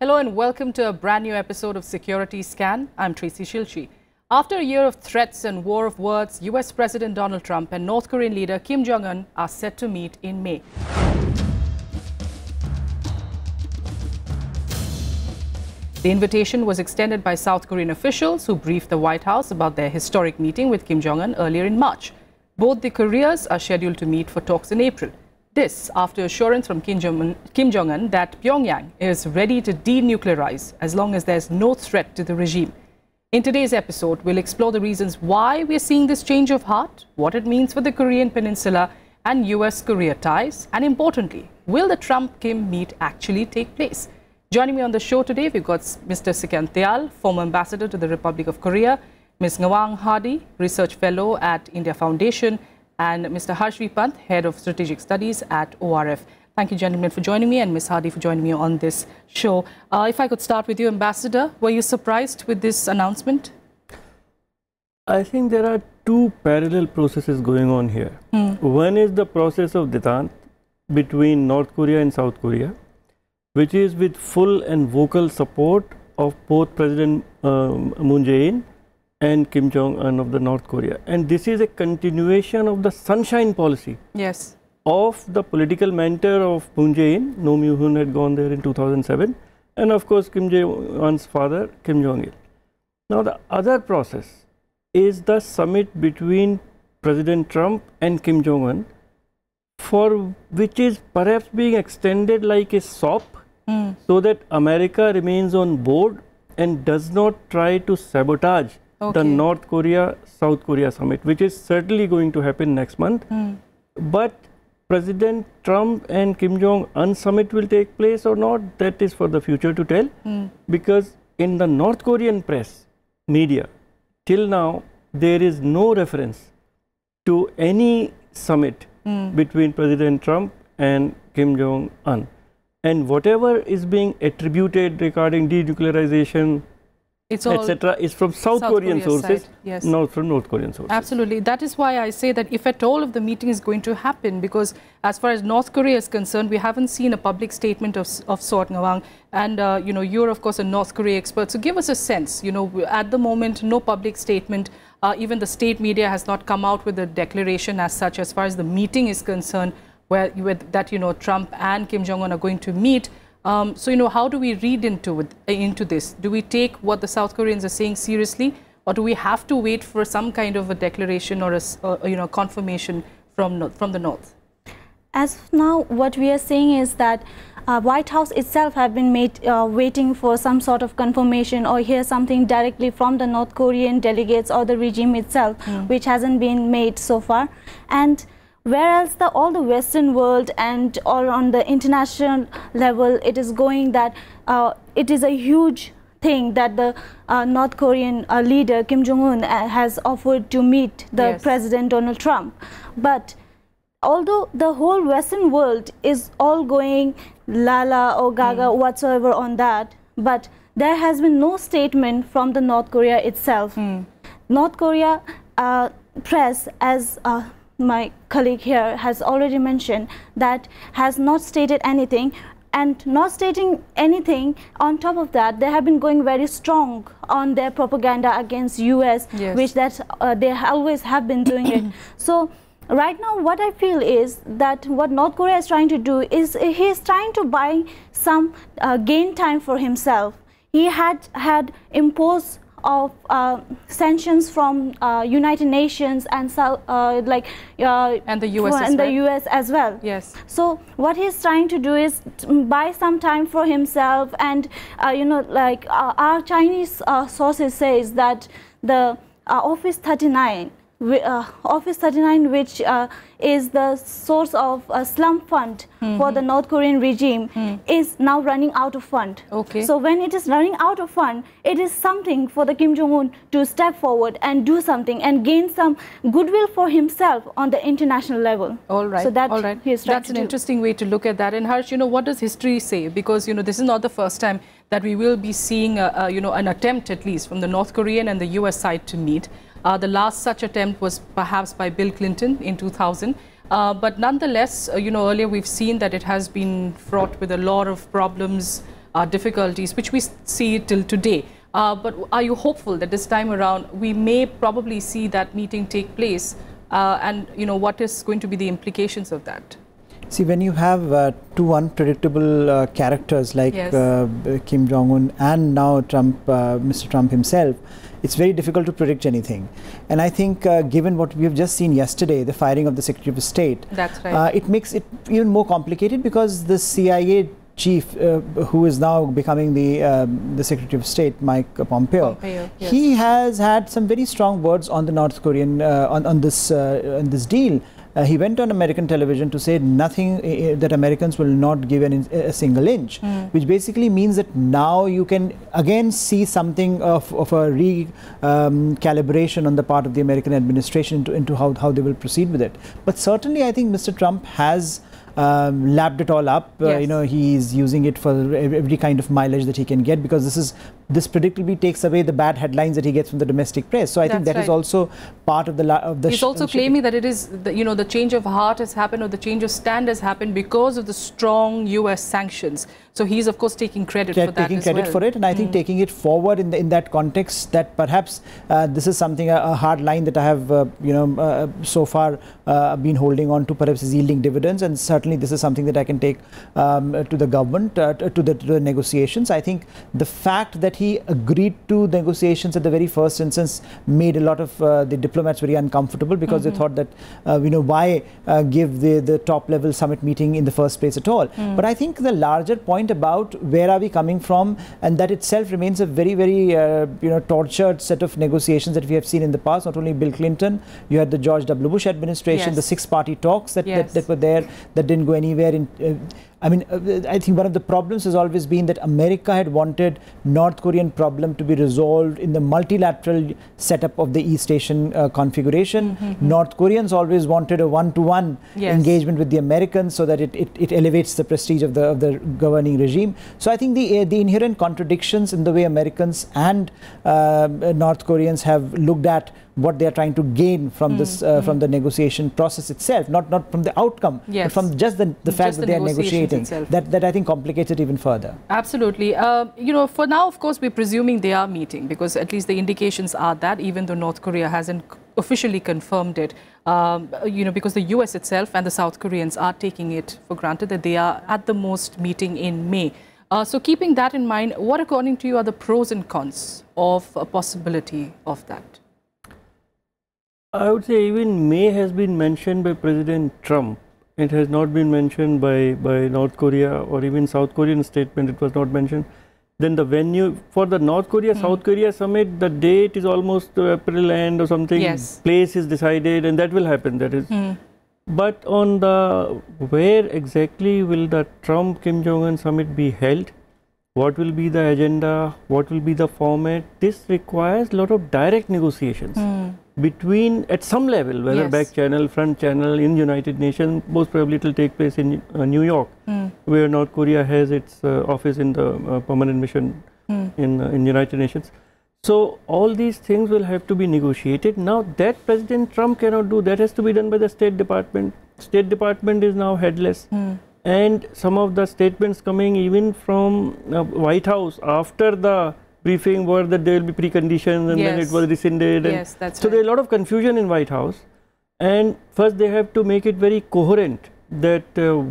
Hello and welcome to a brand new episode of Security Scan. I'm Tracy Shilshi. After a year of threats and war of words, US President Donald Trump and North Korean leader Kim Jong Un are set to meet in May. The invitation was extended by South Korean officials who briefed the White House about their historic meeting with Kim Jong Un earlier in March. Both the Koreas are scheduled to meet for talks in April. This after assurance from Kim Jong Un that Pyongyang is ready to denuclearize as long as there's no threat to the regime. In today's episode, we'll explore the reasons why we're seeing this change of heart, what it means for the Korean Peninsula and US-Korea ties, and importantly, will the Trump-Kim meet actually take place? Joining me on the show today, we've got Mr. Tayal, former ambassador to the Republic of Korea, Ms. Ngawang Hardy, research fellow at India Foundation, and Mr. Pant, head of strategic studies at ORF. Thank you, gentlemen, for joining me, and Ms. Hardy for joining me on this show. If I could start with you, Ambassador, were you surprised with this announcement? I think there are two parallel processes going on here. One is the process of détente between North Korea and South Korea, which is with full and vocal support of both President Moon Jae-in and Kim Jong Un of the North Korea. And this is a continuation of the sunshine policy of the political mentor of Moon Jae-in. No Myung-hun had gone there in 2007. And of course, Kim Jong-un's father, Kim Jong-il. Now, the other process is the summit between President Trump and Kim Jong-un, for which is perhaps being extended like a SOP, so that America remains on board and does not try to sabotage the North Korea-South Korea summit, which is certainly going to happen next month. But President Trump and Kim Jong-un summit will take place or not, that is for the future to tell. Because in the North Korean press, media, till now, there is no reference to any summit between President Trump and Kim Jong-un. And whatever is being attributed regarding denuclearization, etc., is from South Korean sources, not from North Korean sources. Absolutely. That is why I say that if at all of the meeting is going to happen, because as far as North Korea is concerned, we haven't seen a public statement of sort, Ngawang. And, you're, of course, a North Korea expert. So give us a sense, at the moment, no public statement. Even the state media has not come out with a declaration as such as far as the meeting is concerned, that Trump and Kim Jong-un are going to meet. So, how do we read into this? Do we take what the South Koreans are saying seriously, or do we have to wait for some kind of a declaration or a confirmation from the North? As of now, what we are saying is that White House itself have been waiting for some sort of confirmation or hear something directly from the North Korean delegates or the regime itself, which hasn't been made so far. And whereas all the Western world and all on the international level, it is going that it is a huge thing that the North Korean leader Kim Jong Un has offered to meet the President Donald Trump. But although the whole Western world is all going lala or gaga whatsoever on that, but there has been no statement from the North Korea itself. North Korea press, as my colleague here has already mentioned, that has not stated anything, and not stating anything on top of that, they have been going very strong on their propaganda against US, which they always have been doing it. So right now what I feel is that what North Korea is trying to do is he is trying to buy some gain time for himself. He had imposed of sanctions from United Nations and and the US as well. So what he's trying to do is buy some time for himself, and our Chinese sources says that the Office 39, which is the source of a slump fund for the North Korean regime, is now running out of fund. So when it is running out of fund, it is something for the Kim Jong-un to step forward and do something and gain some goodwill for himself on the international level. So that's an interesting way to look at that. And Harsh, what does history say? Because this is not the first time that we will be seeing an attempt, at least from the North Korean and the US side, to meet. The last such attempt was perhaps by Bill Clinton in 2000. But nonetheless, earlier we've seen that it has been fraught with a lot of problems, difficulties, which we see till today. But are you hopeful that this time around we may probably see that meeting take place? And what is going to be the implications of that? See, when you have two unpredictable characters like Kim Jong Un and now Mr. Trump himself, it's very difficult to predict anything. And I think given what we have just seen yesterday, the firing of the Secretary of State, that's right. It makes it even more complicated, because the CIA chief, who is now becoming the Secretary of State, Mike Pompeo, yes. He has had some very strong words on the North Korean on this deal. He went on American television to say nothing, that Americans will not give a single inch, which basically means that now you can again see something of a recalibration on the part of the American administration into how they will proceed with it. But certainly I think Mr. Trump has lapped it all up. He's using it for every kind of mileage that he can get, because this predictably takes away the bad headlines that he gets from the domestic press. So I think that is also part of the. He's also claiming that it is the change of heart has happened, or the change of stand has happened because of the strong US sanctions. So he's of course taking credit for that taking credit for it, and I think taking it forward in that context, that perhaps this is something, a hard line that I have so far been holding on to, perhaps is yielding dividends, and certainly this is something that I can take to the government, to the negotiations. I think the fact that he agreed to negotiations at the very first instance made a lot of the diplomats very uncomfortable, because they thought that why give the top level summit meeting in the first place at all. But I think the larger point about where are we coming from, and that itself remains a very, very tortured set of negotiations that we have seen in the past. Not only Bill Clinton, you had the George W. Bush administration, the six-party talks that were there, that didn't go anywhere. I think one of the problems has always been that America had wanted North Korean problem to be resolved in the multilateral setup of the East Asian configuration. North Koreans always wanted a one-to-one engagement with the Americans, so that it elevates the prestige of the governing regime. So I think the inherent contradictions in the way Americans and North Koreans have looked at what they are trying to gain from this from the negotiation process itself, not from the outcome, but from just the fact that they are negotiating. That I think complicates it even further. Absolutely. For now, of course, we're presuming they are meeting, because at least the indications are that, even though North Korea hasn't officially confirmed it, because the US itself and the South Koreans are taking it for granted that they are at the most meeting in May. So keeping that in mind, what according to you are the pros and cons of a possibility of that? I would say even May has been mentioned by President Trump. It has not been mentioned by North Korea, or even South Korean statement, it was not mentioned. Then the venue for the North Korea, South Korea summit, the date is almost April end or something. Place is decided, and that will happen. That is. But on the where exactly will the Trump-Kim Jong Un summit be held? What will be the agenda? What will be the format? This requires a lot of direct negotiations between, at some level, whether back channel, front channel, in United Nations. Most probably it will take place in New York, where North Korea has its office in the permanent mission in United Nations. So all these things will have to be negotiated. Now that President Trump cannot do, that has to be done by the State Department. State Department is now headless. And some of the statements coming even from White House after the briefing were that there will be preconditions, and then it was rescinded. That's so there's a lot of confusion in White House. And first they have to make it very coherent that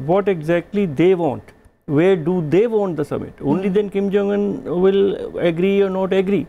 what exactly they want. Where do they want the summit? Only then Kim Jong Un will agree or not agree.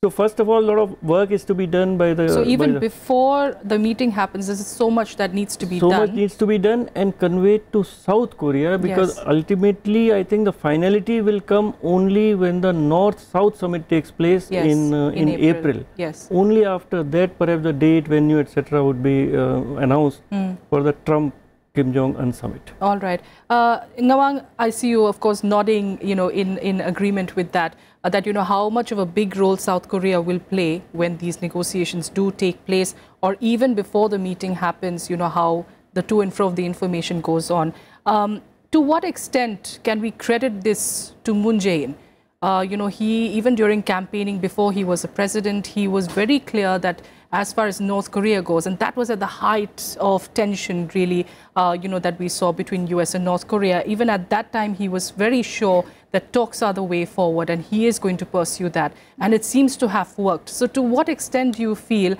So first of all, a lot of work is to be done by the... So even before the meeting happens, there's so much that needs to be done. So much needs to be done and conveyed to South Korea, because ultimately I think the finality will come only when the North-South summit takes place in April. Only after that perhaps the date, venue, etc. would be announced for the Trump-Kim Jong Un summit. All right. Ngawang, I see you of course nodding, in agreement with that. That how much of a big role South Korea will play when these negotiations do take place, or even before the meeting happens, how the to and fro of the information goes on. To what extent can we credit this to Moon Jae-in? even during campaigning before he was a president, he was very clear that as far as North Korea goes, and that was at the height of tension, really, that we saw between US and North Korea. Even at that time, he was very sure that talks are the way forward, and he is going to pursue that. And it seems to have worked. So to what extent do you feel,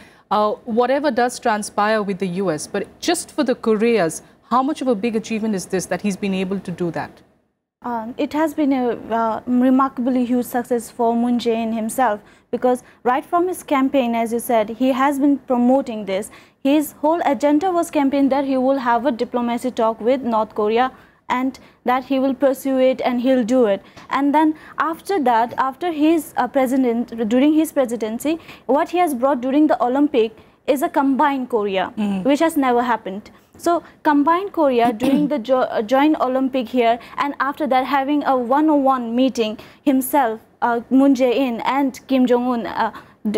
whatever does transpire with the US, but just for the Koreas, how much of a big achievement is this, that he's been able to do that? It has been a remarkably huge success for Moon Jae-in himself, because right from his campaign, as you said, he has been promoting this. His whole agenda was campaign that he will have a diplomacy talk with North Korea and that he will pursue it and he'll do it. And then after that, after his during his presidency, what he has brought during the Olympic is a combined Korea, which has never happened. So combined Korea during the joint Olympic here, and after that having a one-on-one meeting himself, Moon Jae-in and Kim Jong Un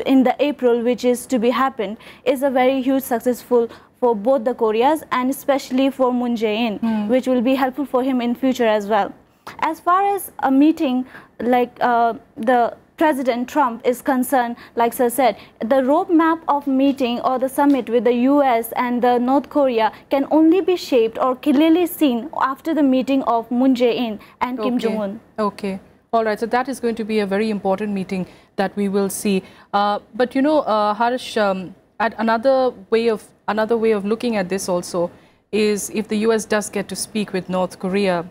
in the April, which is to be happened, is a very huge successful for both the Koreas and especially for Moon Jae-in, which will be helpful for him in future as well. As far as a meeting like the President Trump is concerned, like Sir said, the roadmap of meeting or the summit with the US and the North Korea can only be shaped or clearly seen after the meeting of Moon Jae-in and Kim Jong Un. Okay. All right. So that is going to be a very important meeting that we will see. But Harsh, another way of looking at this also is if the US does get to speak with North Korea,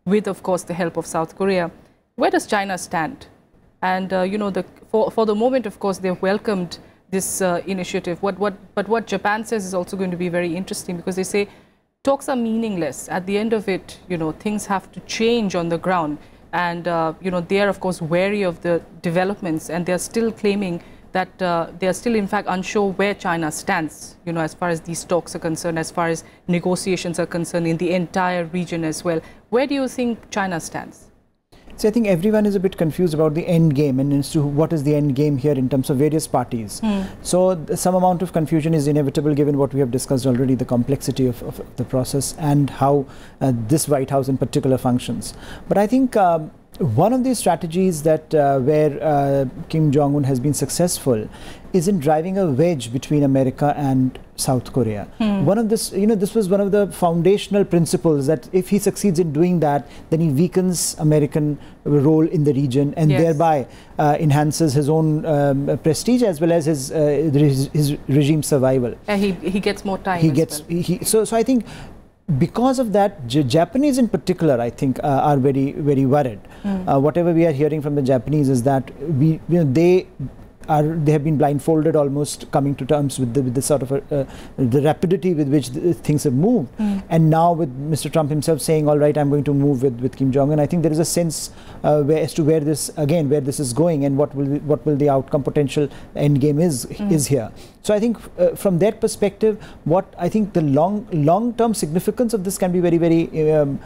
with of course the help of South Korea, where does China stand? And for the moment, of course, they've welcomed this initiative. But what Japan says is also going to be very interesting, because they say talks are meaningless. At the end of it, things have to change on the ground. And they are, of course, wary of the developments, and they are still claiming that they are still, in fact, unsure where China stands, as far as these talks are concerned, as far as negotiations are concerned in the entire region as well. Where do you think China stands? So I think everyone is a bit confused about the end game and as to what is the end game here in terms of various parties. So some amount of confusion is inevitable given what we have discussed already, the complexity of the process and how this White House in particular functions. But I think one of the strategies that where Kim Jong Un has been successful is in driving a wedge between America and South Korea. One of this, this was one of the foundational principles that if he succeeds in doing that, then he weakens American role in the region and thereby enhances his own prestige as well as his regime survival. He gets more time. So I think because of that, Japanese in particular, I think, are very, very worried. Whatever we are hearing from the Japanese is that they have been blindfolded, almost coming to terms with the sort of the rapidity with which things have moved. And now with Mr. Trump himself saying, all right, I'm going to move with Kim Jong Un, I think there is a sense as to where this is going and what will the outcome potential end game is here. So I think from that perspective, what I think the long-term significance of this can be very, very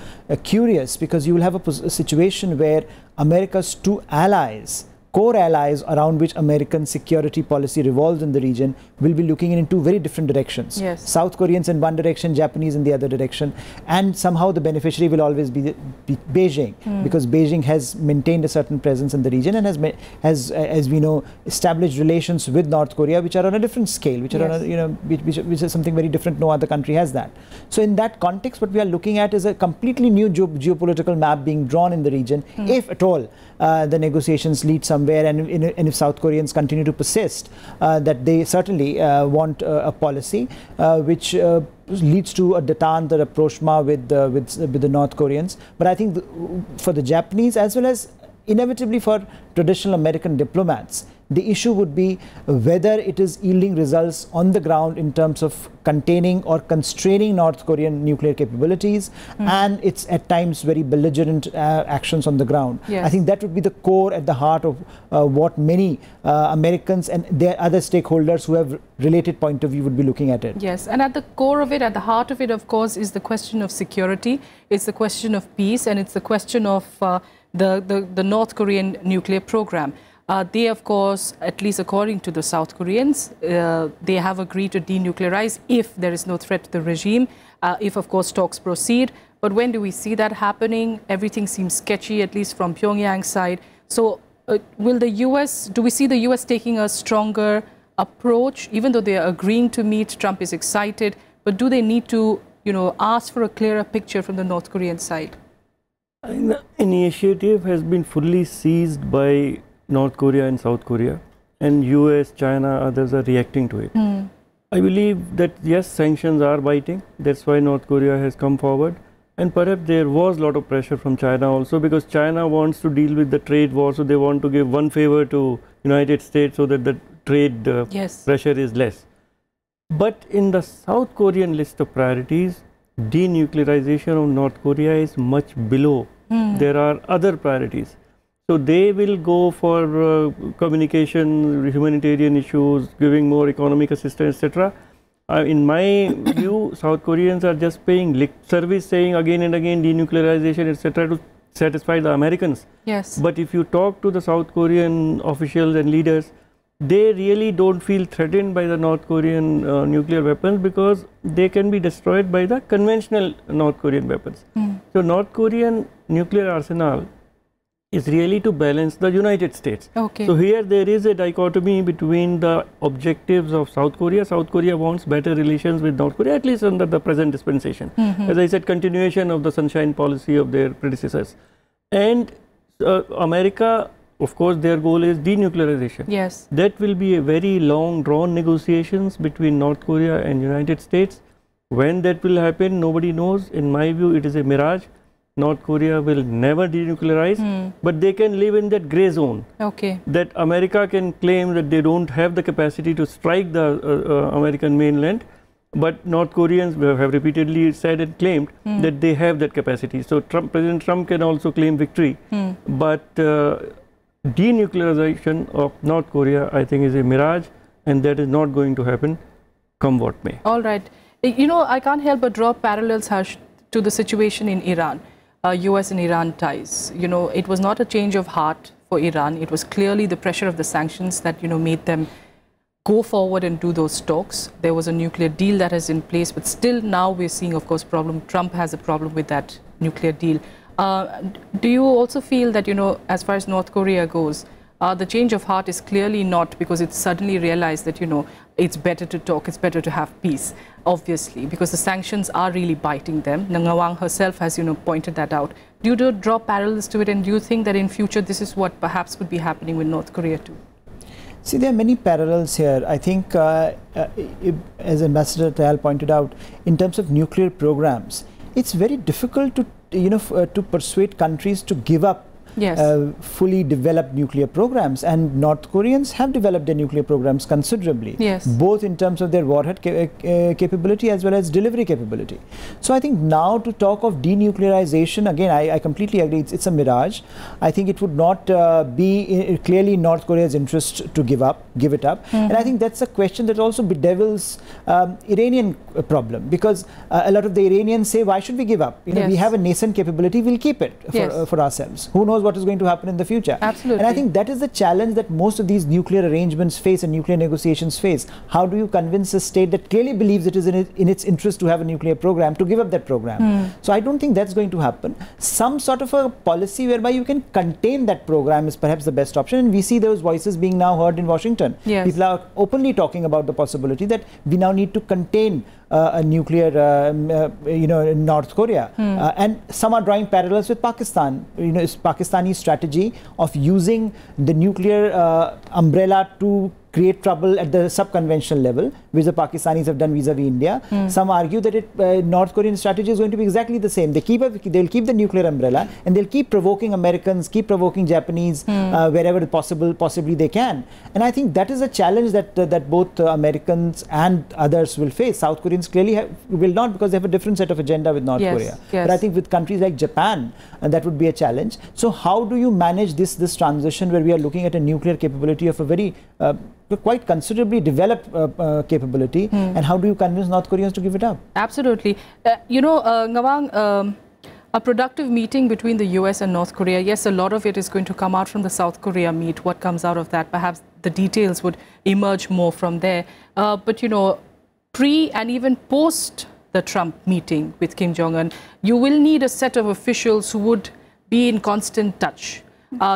curious, because you will have a situation where America's two allies, core allies around which American security policy revolves in the region, will be looking in two very different directions. South Koreans in one direction, Japanese in the other direction, and somehow the beneficiary will always be Beijing, because Beijing has maintained a certain presence in the region and has, as we know, established relations with North Korea, which are on a different scale, which are on a, which is something very different. No other country has that. So in that context, what we are looking at is a completely new geopolitical map being drawn in the region, if at all the negotiations lead somewhere, and if South Koreans continue to persist that they certainly want a policy which leads to a détente or rapprochement with the North Koreans. But I think for the Japanese, as well as inevitably for traditional American diplomats, the issue would be whether it is yielding results on the ground in terms of containing or constraining North Korean nuclear capabilities and its at times very belligerent actions on the ground. I think that would be the core at the heart of what many Americans and their other stakeholders who have related point of view would be looking at it. Yes, and at the core of it, at the heart of it, of course, is the question of security. It's the question of peace, and it's the question of the North Korean nuclear program. They, of course, at least according to the South Koreans, they have agreed to denuclearize if there is no threat to the regime, if, of course, talks proceed. But when do we see that happening? Everything seems sketchy, at least from Pyongyang's side. So will the US, do we see the US taking a stronger approach, even though they are agreeing to meet? Trump is excited, but do they need to, ask for a clearer picture from the North Korean side? The initiative has been fully seized by North Korea and South Korea, and US, China, others are reacting to it. I believe that yes, sanctions are biting. That's why North Korea has come forward. And perhaps there was a lot of pressure from China also, because China wants to deal with the trade war, so they want to give one favor to United States so that the trade pressure is less. But in the South Korean list of priorities, denuclearization of North Korea is much below. There are other priorities. So they will go for communication, humanitarian issues, giving more economic assistance, etc. In my view, South Koreans are just paying lip service, saying again and again denuclearization, etc., to satisfy the Americans. Yes. But if you talk to the South Korean officials and leaders, they really don't feel threatened by the North Korean nuclear weapons, because they can be destroyed by the conventional North Korean weapons. So North Korean nuclear arsenal is really to balance the United States. Okay. So here there is a dichotomy between the objectives of South Korea. South Korea wants better relations with North Korea, at least under the present dispensation. As I said, continuation of the sunshine policy of their predecessors. And America, of course, their goal is denuclearization. Yes. That will be a very long drawn negotiations between North Korea and United States. When that will happen, nobody knows. In my view, it is a mirage. North Korea will never denuclearize, but they can live in that gray zone. Okay. That America can claim that they don't have the capacity to strike the American mainland, but North Koreans have repeatedly said and claimed that they have that capacity. So President Trump can also claim victory, but denuclearization of North Korea, I think, is a mirage, and that is not going to happen, come what may. All right. I can't help but draw parallels, Harsh, to the situation in Iran. US and Iran ties. It was not a change of heart for Iran. It was clearly the pressure of the sanctions that, made them go forward and do those talks. There was a nuclear deal that is in place, but still now we're seeing, of course, Trump has a problem with that nuclear deal. Do you also feel that, as far as North Korea goes, the change of heart is clearly not because it suddenly realized that, it's better to talk, it's better to have peace, obviously, because the sanctions are really biting them. Ngawang herself has, pointed that out. Do you draw parallels to it, and do you think that in future this is what perhaps could be happening with North Korea too? See, there are many parallels here. I think, as Ambassador Tayal pointed out, in terms of nuclear programs, it's very difficult to, to persuade countries to give up fully developed nuclear programs, and North Koreans have developed their nuclear programs considerably, both in terms of their warhead capability as well as delivery capability. So I think now to talk of denuclearization, again, I completely agree, it's a mirage. I think it would not be clearly North Korea's interest to give it up. And I think that's a question that also bedevils Iranian problem, because a lot of the Iranians say, why should we give up? We have a nascent capability, we'll keep it for ourselves. Who knows what is going to happen in the future? Absolutely. And I think that is the challenge that most of these nuclear arrangements face and nuclear negotiations face. How do you convince a state that clearly believes it is in its interest to have a nuclear program to give up that program? So I don't think that's going to happen. Some sort of a policy whereby you can contain that program is perhaps the best option, and we see those voices being now heard in Washington. People are openly talking about the possibility that we now need to contain a nuclear, North Korea, and some are drawing parallels with Pakistan. It's Pakistani strategy of using the nuclear umbrella to create trouble at the sub-conventional level, which the Pakistanis have done vis-a-vis India. Some argue that North Korean strategy is going to be exactly the same. They'll keep the nuclear umbrella, and they'll keep provoking Americans, keep provoking Japanese wherever possibly they can. And I think that is a challenge that both Americans and others will face. South Koreans clearly will not, because they have a different set of agenda with North Korea. But I think with countries like Japan, that would be a challenge. So how do you manage this transition where we are looking at a nuclear capability of a very quite considerably developed capability, and how do you convince North Koreans to give it up? Absolutely. Ngawang, a productive meeting between the US and North Korea, yes, a lot of it is going to come out from the South Korea meet. What comes out of that, perhaps the details would emerge more from there. But, pre and even post the Trump meeting with Kim Jong Un, you will need a set of officials who would be in constant touch.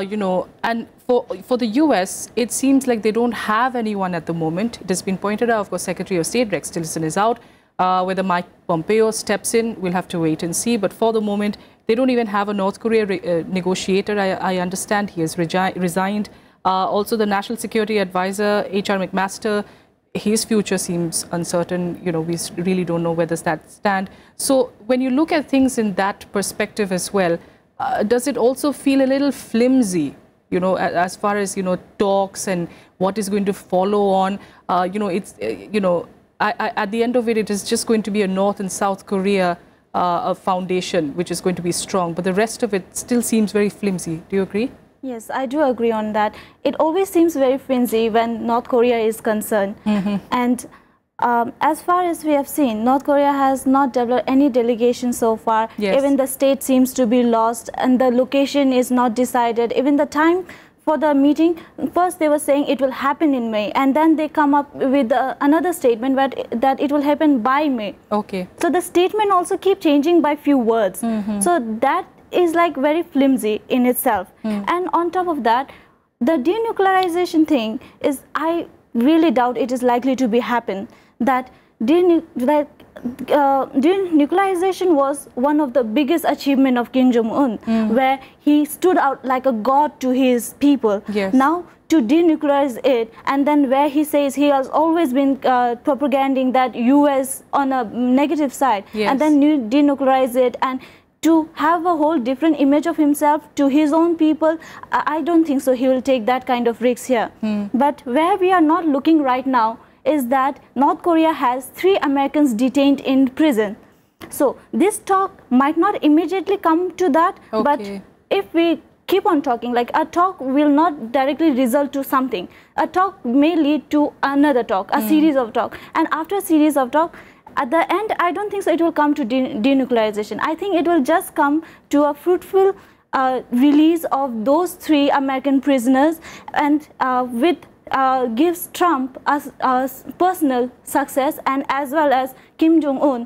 you know, and for the US, it seems like they don't have anyone at the moment. It has been pointed out, of course, Secretary of State Rex Tillerson is out. Whether Mike Pompeo steps in, we'll have to wait and see. But for the moment, they don't even have a North Korea negotiator. I understand he has resigned. Also, the National Security Advisor, H.R. McMaster, his future seems uncertain. You know, we really don't know where does that stand. So when you look at things in that perspective as well, does it also feel a little flimsy, you know, as far as, you know, talks and what is going to follow on? You know, it's, you know, at the end of it, it is just going to be a North and South Korea foundation, which is going to be strong. But the rest of it still seems very flimsy. Do you agree? Yes, I do agree on that. It always seems very flimsy when North Korea is concerned. And as far as we have seen, North Korea has not developed any delegation so far. Yes. Even the state seems to be lost and the location is not decided. Even the time for the meeting, first they were saying it will happen in May, and then they come up with another statement that it will happen by May. Okay. So the statement also keep changing by few words. So that is like very flimsy in itself. And on top of that, the denuclearization thing is, I really doubt it is likely to be happen. That denuclearization was one of the biggest achievement of Kim Jong Un, where he stood out like a god to his people. Yes. Now to denuclearize it, and then where he says he has always been propaganding that US on a negative side, yes, and then denuclearize it, and to have a whole different image of himself to his own people, I don't think so he will take that kind of risks here. But where we are not looking right now is that North Korea has 3 Americans detained in prison. So this talk might not immediately come to that, but if we keep on talking, like a talk will not directly result to something. A talk may lead to another talk, a series of talk, and after a series of talk, at the end, I don't think so it will come to denuclearization. I think it will just come to a fruitful release of those 3 American prisoners, and with gives Trump a personal success, and as well as Kim Jong Un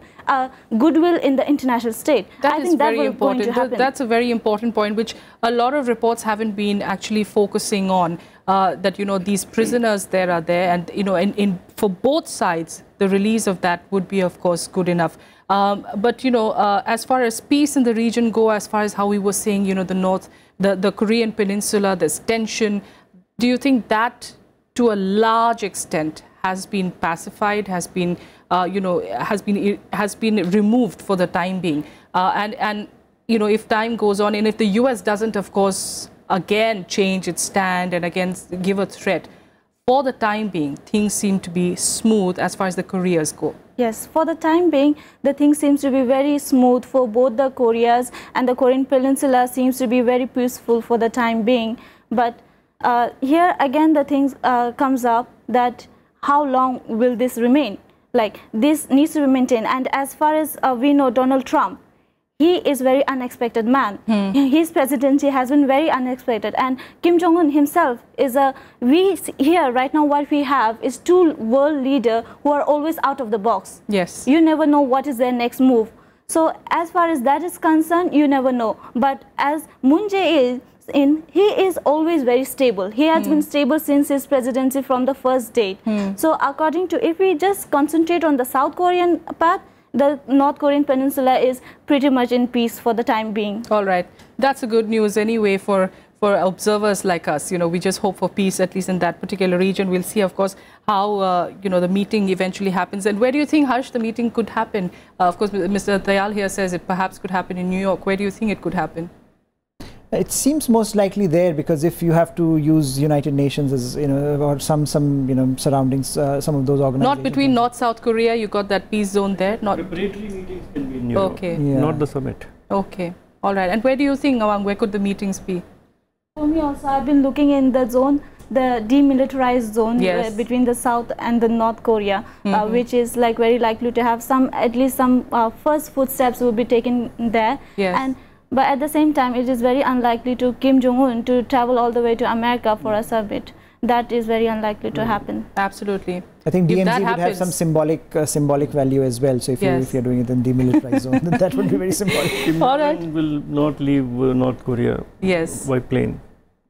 goodwill in the international state. That I is think that very will important. Going to happen. That's a very important point, which a lot of reports haven't been actually focusing on. That, you know, these prisoners there are there, and, you know, for both sides, the release of that would be, of course, good enough. But, you know, as far as peace in the region go, as far as how we were saying, you know, the Korean Peninsula, there's tension. Do you think that, to a large extent, has been pacified, has been, you know, has been removed for the time being? And you know, if time goes on, and if the US doesn't, of course, again change its stand and again give a threat, for the time being, things seem to be smooth as far as the Koreas go. Yes, for the time being, the thing seems to be very smooth for both the Koreas, and the Korean Peninsula seems to be very peaceful for the time being. But here again the thing comes up that how long will this remain? Like, this needs to be maintained. And as far as we know, Donald Trump, he is very unexpected man. His presidency has been very unexpected, and Kim Jong Un himself is here right now what we have is 2 world leaders who are always out of the box. Yes. You never know what is their next move. So as far as that is concerned, you never know. But as Moon Jae-in, he is always very stable. He has been stable since his presidency from the first date. So according to, if we just concentrate on the South Korean part, the North Korean Peninsula is pretty much in peace for the time being. All right. That's a good news anyway for observers like us. You know, we just hope for peace, at least in that particular region. We'll see, of course, how, you know, the meeting eventually happens. And where do you think, Harsh, the meeting could happen? Of course, Mr. Tayal here says it perhaps could happen in New York. Where do you think it could happen? It seems most likely there, because if you have to use United Nations as, you know, or some you know, surroundings, some of those organizations. Not between North-South Korea, you got that peace zone there? Not Preparatory meetings can be in New York, okay. Not the summit. Okay, all right. And where do you think, Ngawang, where could the meetings be? For me also, I've been looking in the zone, the demilitarized zone, yes, between the South and the North Korea, which is like very likely to have some, at least some first footsteps will be taken there. Yes. But at the same time, it is very unlikely to Kim Jong Un to travel all the way to America for a summit. That is very unlikely to happen. Absolutely. I think DMZ would have some symbolic value as well. So if you're doing it in demilitarized zone, that would be very symbolic. All right. Will not leave North Korea by plane.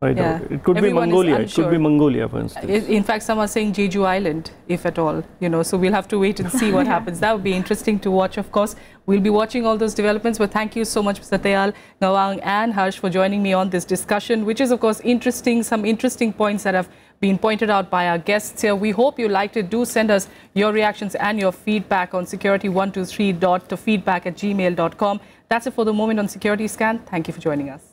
I doubt it. It could be Mongolia. It could be Mongolia, for instance. In fact, some are saying Jeju Island, if at all. You know, so we'll have to wait and see what happens. That would be interesting to watch, of course. We'll be watching all those developments. But thank you so much, Mr. Tayal, Ngawang and Harsh, for joining me on this discussion, which is, of course, interesting. Some interesting points that have been pointed out by our guests here. We hope you liked it. Do send us your reactions and your feedback on security123.feedback@gmail.com. That's it for the moment on Security Scan. Thank you for joining us.